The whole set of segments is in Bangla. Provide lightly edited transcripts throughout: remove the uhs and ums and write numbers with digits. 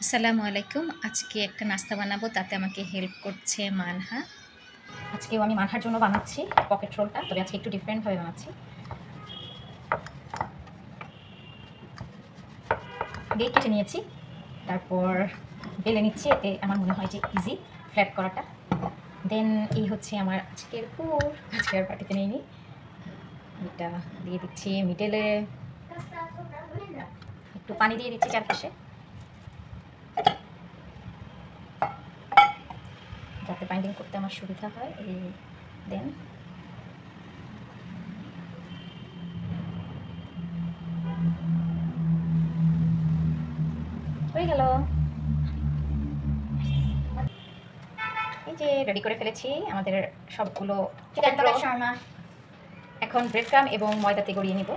আসসালামু আলাইকুম। আজকে একটা নাস্তা বানাবো, তাতে আমাকে হেল্প করছে মানহা। আজকেও আমি মানহার জন্য বানাচ্ছি পকেট রোলটা, তবে আজকে একটু ডিফারেন্টভাবে বানাচ্ছি। আগে কেটে নিয়েছি, তারপর বেলে নিচ্ছি, এতে আমার মনে হয় যে ইজি ফ্ল্যাট করাটা। দেন এই হচ্ছে আমার আজকের পুর, আজকের পার্টিতে নিয়ে এটা দিয়ে দিচ্ছি মিডেলে, একটু পানি দিয়ে দিচ্ছি চারপাশে যাতে বাইন্ডিং করতে আমার সুবিধা হয়। এই দেন হয়ে গেল। এই যে রেডি করে ফেলেছি আমাদের সবগুলো শর্মা। এখন ব্রেড ক্রাম এবং ময়দাতে গড়িয়ে নিব।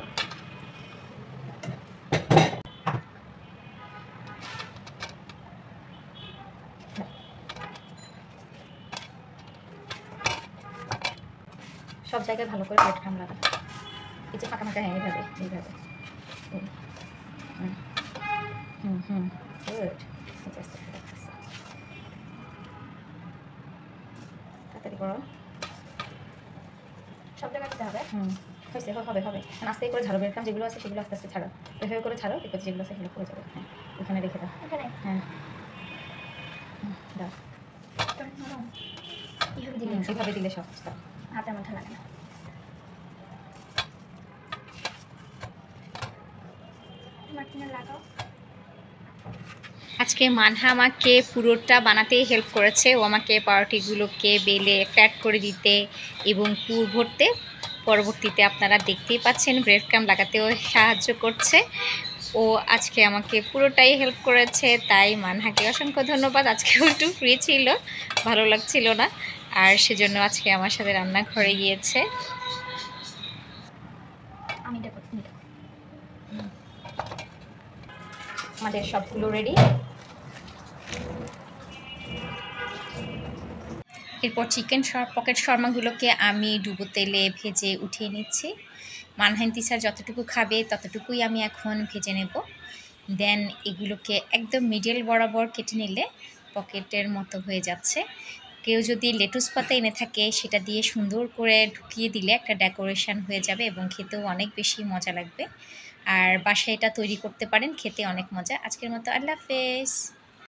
সব জায়গায় ভালো করে ব্রেড ক্রাম লাগাবো। এই যে ফাঁকা ফাঁকা, হ্যাঁ এইভাবে এইভাবে। গুড। তাড়াতাড়ি করো, সব জায়গায় দিতে হবে। হয়েছে, হবে হবে। আস্তে করে ছাড়ো, ব্রেড ক্রাম যেগুলো আছে সেগুলো আস্তে আস্তে ছাড়ো, এভাবে করে ছাড়ো, দেখো যেগুলো আছে সেগুলো পড়ে যাবে। হ্যাঁ, ওখানে রেখে দাও। এখানে? হ্যাঁ, দাও। এইভাবে দিলে সব হাতের মধ্যে লাগে না। আজকে মানহা আমাকে পুরোটা বানাতে হেল্প করেছে। ও আমাকে পাউরুটিগুলোকে বেলে ফ্ল্যাট করে দিতে এবং পুর ভরতে, পরবর্তীতে আপনারা দেখতেই পাচ্ছেন ব্রেড ক্রাম লাগাতেও সাহায্য করছে। ও আজকে আমাকে পুরোটাই হেল্প করেছে, তাই মানহাকে অসংখ্য ধন্যবাদ। আজকেও একটু ফ্রি ছিল, ভালো লাগছিল না, আর সেজন্য আজকে আমার সাথে রান্নাঘরে গিয়েছে। আমাদের সবগুলো রেডি। এরপর চিকেন পকেট শর্মাগুলোকে আমি ডুবো তেলে ভেজে উঠিয়ে নিচ্ছি। মানহান্তিসার যতটুকু খাবে ততটুকুই আমি এখন ভেজে নেব। দেন এগুলোকে একদম মিডল বরাবর কেটে নিলে পকেটের মতো হয়ে যাচ্ছে। কেউ যদি লেটুস পাতা এনে থাকে সেটা দিয়ে সুন্দর করে ঢুকিয়ে দিলে একটা ডেকোরেশন হয়ে যাবে এবং খেতেও অনেক বেশি মজা লাগবে। আর বাসায় এটা তৈরি করতে পারেন, খেতে অনেক মজা। আজকের মতো আল্লাহ হাফেজ।